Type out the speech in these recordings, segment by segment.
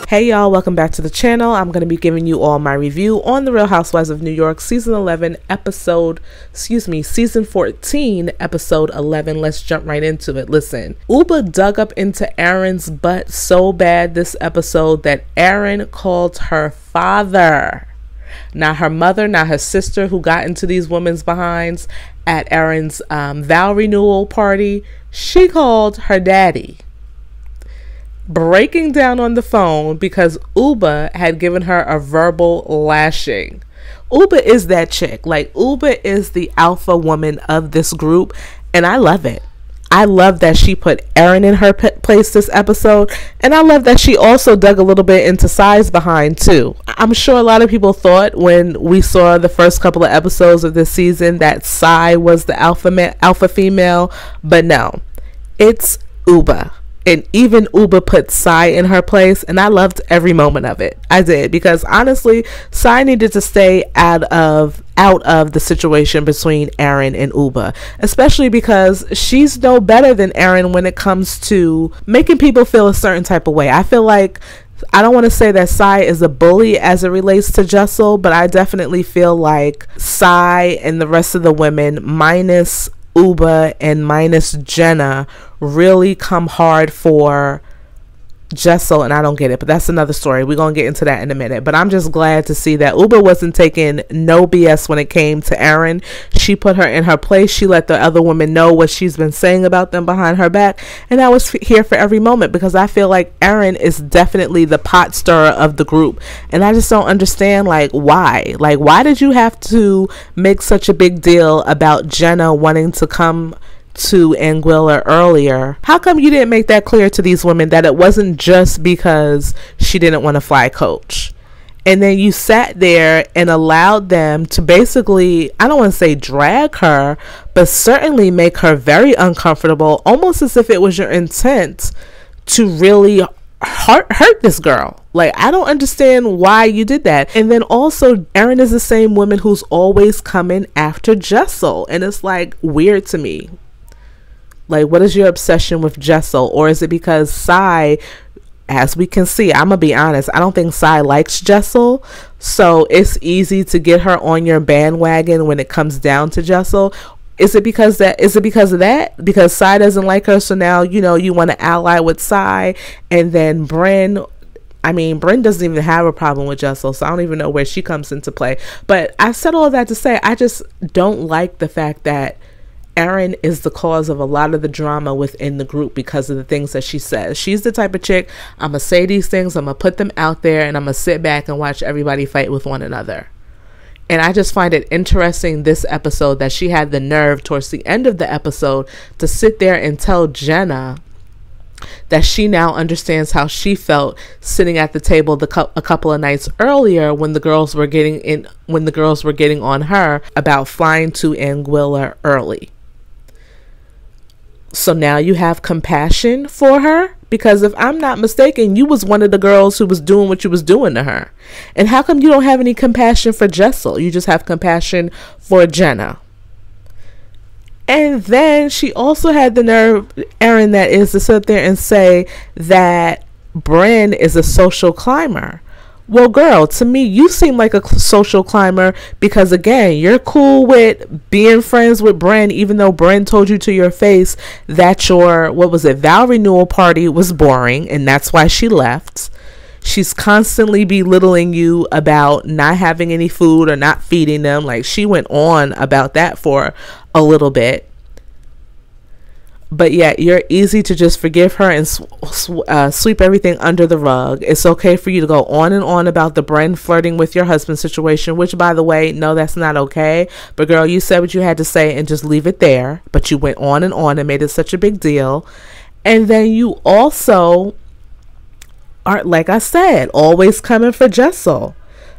Hey y'all, welcome back to the channel. I'm going to be giving you all my review on the Real Housewives of New York season 14, episode 11. Let's jump right into it. Listen, Uba dug up into Aaron's butt so bad this episode that Aaron called her father. Not her mother, not her sister, who got into these women's behinds at Aaron's vow renewal party. She called her daddy, breaking down on the phone because Uba had given her a verbal lashing. Uba is that chick. Like, Uba is the alpha woman of this group, and I love it. I love that she put Aaron in her place this episode, and I love that she also dug a little bit into Sai's behind too. I'm sure a lot of people thought when we saw the first couple of episodes of this season that Sai was the alpha female, but no, it's Uba. And even Uba put Sai in her place, and I loved every moment of it. I did, because honestly, Sai needed to stay out of the situation between Aaron and Uba, especially because she's no better than Aaron when it comes to making people feel a certain type of way. I feel like, I don't want to say that Sai is a bully as it relates to Jessel, but I definitely feel like Sai and the rest of the women, minus Uba and minus Jenna, really come hard for Jessel, and I don't get it, but that's another story. We're gonna get into that in a minute. But I'm just glad to see that Uba wasn't taking no BS when it came to Aaron. She put her in her place. She let the other women know what she's been saying about them behind her back, and I was here for every moment, because I feel like Aaron is definitely the pot stirrer of the group, and I just don't understand, like, why did you have to make such a big deal about Jenna wanting to come to Anguilla earlier? How come you didn't make that clear to these women that it wasn't just because she didn't want to fly coach? And then you sat there and allowed them to basically, I don't want to say drag her, but certainly make her very uncomfortable, almost as if it was your intent to really hurt this girl. Like, I don't understand why you did that. And then also, Aaron is the same woman who's always coming after Jessel, and it's like weird to me. Like, what is your obsession with Jessel? Or is it because Sai, as we can see, I'm gonna be honest, I don't think Sai likes Jessel, so it's easy to get her on your bandwagon when it comes down to Jessel? Is it because of that? Because Sai doesn't like her, so now, you know, you want to ally with Sai. And then Bryn doesn't even have a problem with Jessel, so I don't even know where she comes into play. But I said all of that to say, I just don't like the fact that Aaron is the cause of a lot of the drama within the group because of the things that she says. She's the type of chick, I'm going to say these things, I'm going to put them out there, and I'm going to sit back and watch everybody fight with one another. And I just find it interesting this episode that she had the nerve towards the end of the episode to sit there and tell Jenna that she now understands how she felt sitting at the table a couple of nights earlier when the girls were getting on her about flying to Anguilla early. So now you have compassion for her? Because if I'm not mistaken, you was one of the girls who was doing what you was doing to her. And how come you don't have any compassion for Jessel? You just have compassion for Jenna. And then she also had the nerve, Aaron, that is, to sit there and say that Bryn is a social climber. Well, girl, to me, you seem like a social climber because, again, you're cool with being friends with Bryn, even though Bryn told you to your face that your, vow renewal party was boring, and that's why she left. She's constantly belittling you about not having any food or not feeding them. Like, she went on about that for a little bit. But yet you're easy to just forgive her and sweep everything under the rug. It's okay for you to go on and on about the Bryn flirting with your husband situation, which, by the way, no, that's not okay. But girl, you said what you had to say and just leave it there. But you went on and made it such a big deal. And then you also are, like I said, always coming for Jessel.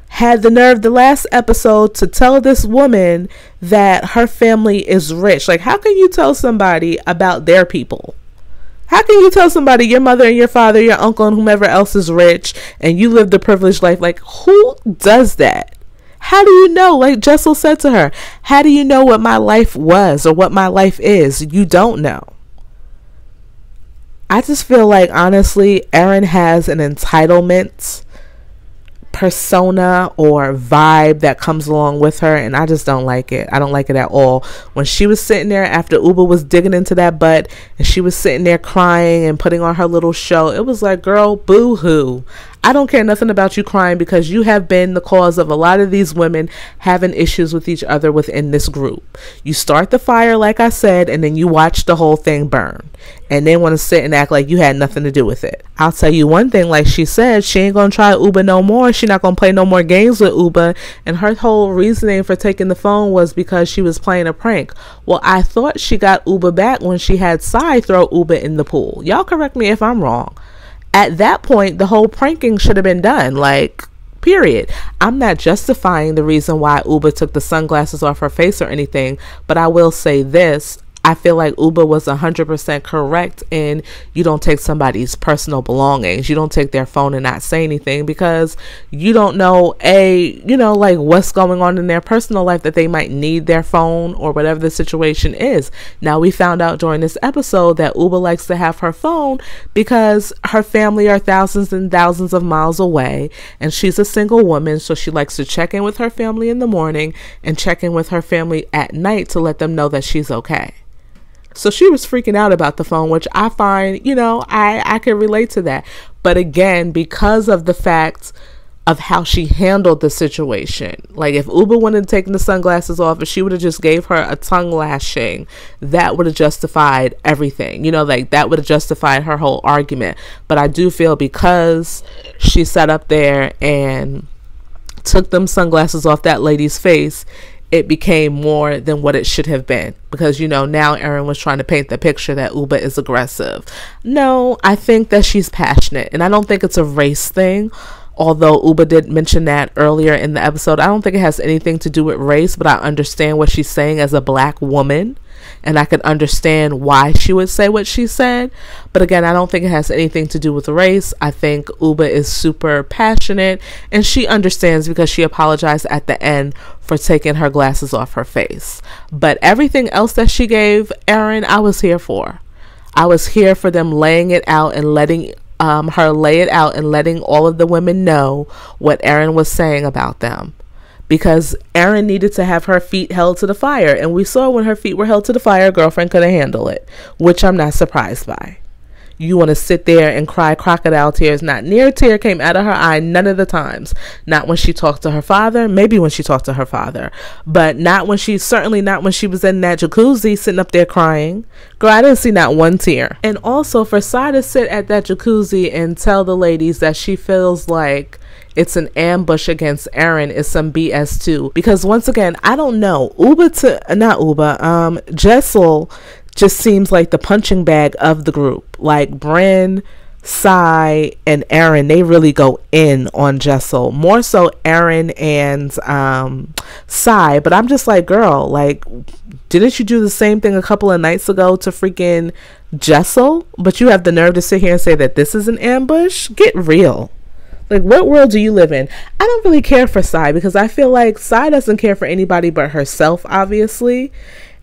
Had the nerve the last episode to tell this woman that her family is rich. Like, how can you tell somebody about their people? How can you tell somebody your mother and your father, your uncle, and whomever else is rich, and you live the privileged life? Like, who does that? How do you know? Like Jessel said to her, how do you know what my life was or what my life is? You don't know. I just feel like, honestly, Erin has an entitlement persona or vibe that comes along with her, and I just don't like it. I don't like it at all. When she was sitting there after Uba was digging into that butt and she was sitting there crying and putting on her little show, it was like, girl, boo-hoo. I don't care nothing about you crying, because you have been the cause of a lot of these women having issues with each other within this group. You start the fire, like I said, and then you watch the whole thing burn, and then want to sit and act like you had nothing to do with it. I'll tell you one thing, like she said, she ain't gonna try Uba no more. She not gonna play no more games with Uba, and her whole reasoning for taking the phone was because she was playing a prank. Well, I thought she got Uba back when she had Sai throw Uba in the pool. Y'all correct me if I'm wrong. At that point, the whole pranking should have been done, like, period. I'm not justifying the reason why Uba took the sunglasses off her face or anything, but I will say this. I feel like Uba was 100% correct in, you don't take somebody's personal belongings. You don't take their phone and not say anything, because you don't know, like what's going on in their personal life, that they might need their phone or whatever the situation is. Now, we found out during this episode that Uba likes to have her phone because her family are thousands and thousands of miles away, and she's a single woman, so she likes to check in with her family in the morning and check in with her family at night to let them know that she's okay. So she was freaking out about the phone, which I find, I can relate to that. But again, because of the fact of how she handled the situation, like if Uba wouldn't have taken the sunglasses off, if she would have just gave her a tongue lashing, that would have justified everything, like that would have justified her whole argument. But I do feel because she sat up there and took them sunglasses off that lady's face, it became more than what it should have been, because now Erin was trying to paint the picture that Uba is aggressive. No, I think that she's passionate, and I don't think it's a race thing, although Uba did mention that earlier in the episode. I don't think it has anything to do with race, but I understand what she's saying as a black woman, and I can understand why she would say what she said. But again, I don't think it has anything to do with race. I think Uba is super passionate, and she understands, because she apologized at the end for taking her glasses off her face. But everything else that she gave Erin, I was here for. I was here for them laying it out and letting her lay it out and letting all of the women know what Erin was saying about them. Because Erin needed to have her feet held to the fire. And we saw when her feet were held to the fire, girlfriend couldn't handle it, which I'm not surprised by. You want to sit there and cry crocodile tears. Not near a tear came out of her eye none of the times. Not when she talked to her father. Maybe when she talked to her father. But certainly not when she was in that jacuzzi sitting up there crying. Girl, I didn't see not one tear. And also for Sai to sit at that jacuzzi and tell the ladies that she feels like it's an ambush against Erin is some BS too. Because once again, I don't know. Jessel just seems like the punching bag of the group. Like Brynn, Sai, and Erin, they really go in on Jessel. More so Erin and Sai. But I'm just like, girl, like, didn't you do the same thing a couple of nights ago to freaking Jessel? But you have the nerve to sit here and say that this is an ambush? Get real. Like, what world do you live in? I don't really care for Sai, because I feel like Sai doesn't care for anybody but herself, obviously.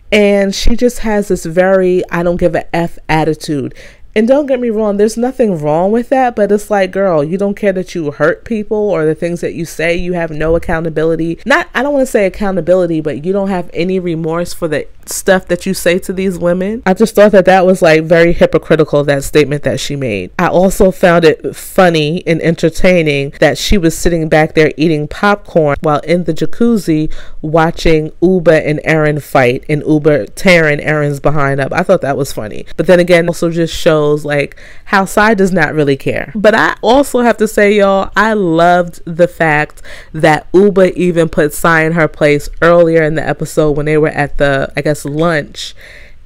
And she just has this very I don't give a F attitude. And don't get me wrong, there's nothing wrong with that, but it's like, girl, you don't care that you hurt people or the things that you say. You have no accountability. I don't want to say accountability, but you don't have any remorse for the stuff that you say to these women. I just thought that was like very hypocritical, that statement that she made. I also found it funny and entertaining that she was sitting back there eating popcorn while in the jacuzzi watching Uba and Erin fight, and Uba tearing Erin's behind up. I thought that was funny. But then again, also just shows like how Sai does not really care. But I also have to say, y'all, I loved the fact that Uba even put Sai in her place earlier in the episode when they were at the, I guess, lunch.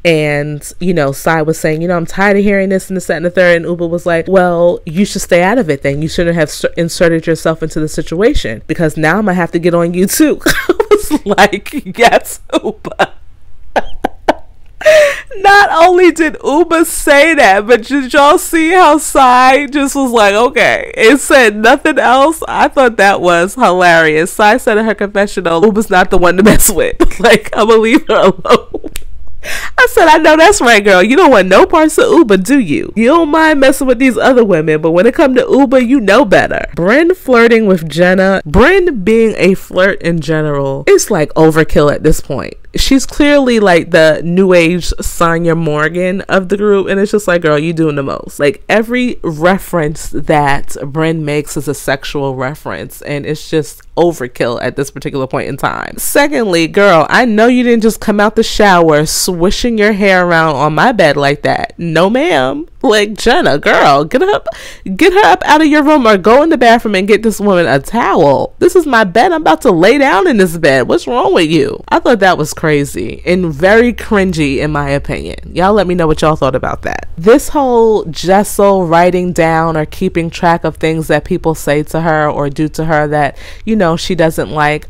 And, Sai was saying, I'm tired of hearing this and this, that, and the third. And Uba was like, well, you should stay out of it then. You shouldn't have inserted yourself into the situation, because now I'm going to have to get on you too. I was like, yes, Uba. Not only did Uba say that, but did y'all see how Sai just was like, okay, it said nothing else? I thought that was hilarious. Sai said in her confessional, Uba's not the one to mess with. Like, I'm gonna leave her alone. I said, I know that's right, girl. You don't want no parts of Uba, do you? You don't mind messing with these other women, but when it comes to Uba, you know better. Brynn flirting with Jenna. Brynn being a flirt in general, it's like overkill at this point. She's clearly like the new age Sonya Morgan of the group, and it's just like, girl, you doing the most. Like every reference that Brynn makes is a sexual reference, and it's just overkill at this particular point in time. Secondly, girl, I know you didn't just come out the shower swishing your hair around on my bed like that. No ma'am. Like, Jenna, girl, get her up out of your room, or go in the bathroom and get this woman a towel. This is my bed. I'm about to lay down in this bed. What's wrong with you? I thought that was crazy and very cringy in my opinion. Y'all let me know what y'all thought about that. This whole Jessel writing down or keeping track of things that people say to her or do to her that, you know, she doesn't like.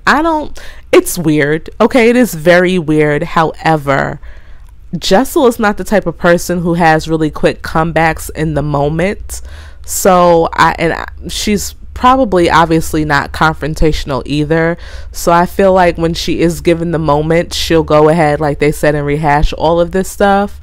It's weird. Okay, it is very weird. However, Jessel is not the type of person who has really quick comebacks in the moment. So she's probably obviously not confrontational either. So I feel like when she is given the moment, she'll go ahead, like they said, and rehash all of this stuff.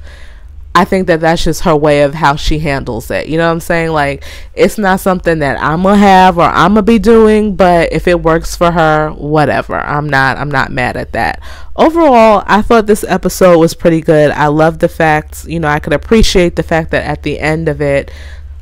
I think that that's just her way of how she handles it. You know what I'm saying? Like, it's not something that I'm gonna have or I'm gonna be doing, but if it works for her, whatever. I'm not mad at that. Overall, I thought this episode was pretty good. I love the fact, you know, I could appreciate the fact that at the end of it,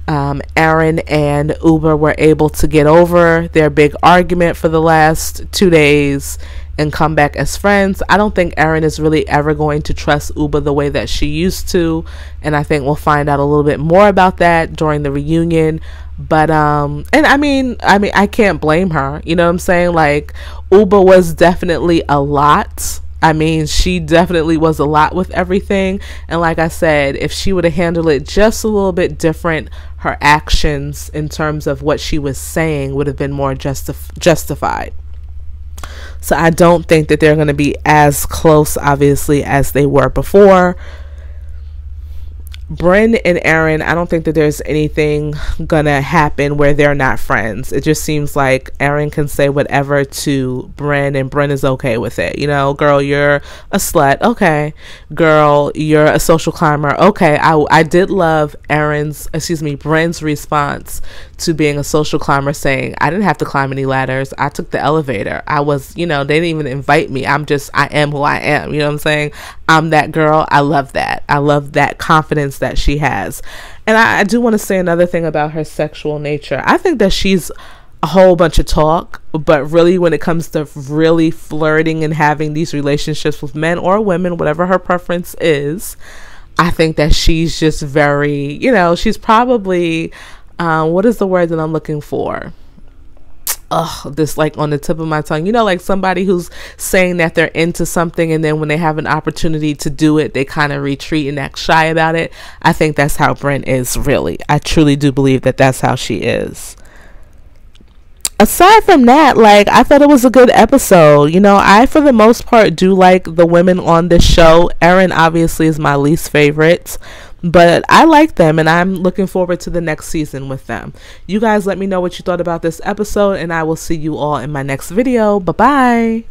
Aaron and Uber were able to get over their big argument for the last 2 days and come back as friends. I don't think Aaron is really ever going to trust Uba the way that she used to, and I think we'll find out a little bit more about that during the reunion. But and I mean I can't blame her, you know what I'm saying? Like, Uba was definitely a lot. I mean, she definitely was a lot with everything, and like I said, if she would have handled it just a little bit different, her actions in terms of what she was saying would have been more justified. So I don't think that they're going to be as close, obviously, as they were before. Brynn and Aaron, I don't think that there's anything gonna happen where they're not friends. It just seems like Aaron can say whatever to Brynn, and Brynn is okay with it. You know, girl, you're a slut. Okay. Girl, you're a social climber. Okay. I did love Brynn's response to being a social climber, saying, I didn't have to climb any ladders. I took the elevator. I was, you know, they didn't even invite me. I am who I am. You know what I'm saying? I'm that girl. I love that. I love that confidence that she has. And I do want to say another thing about her sexual nature. I think that she's a whole bunch of talk, but really when it comes to really flirting and having these relationships with men or women, whatever her preference is, I think that she's just very, you know, she's probably what is the word that I'm looking for? This like on the tip of my tongue, you know, like somebody who's saying that they're into something, and then when they have an opportunity to do it, they kind of retreat and act shy about it. I think that's how Brynn is, really. I truly do believe that that's how she is. Aside from that, like, I thought it was a good episode. You know, I, for the most part, do like the women on this show. Erin obviously is my least favorite, but I like them, and I'm looking forward to the next season with them. You guys let me know what you thought about this episode, and I will see you all in my next video. Bye-bye.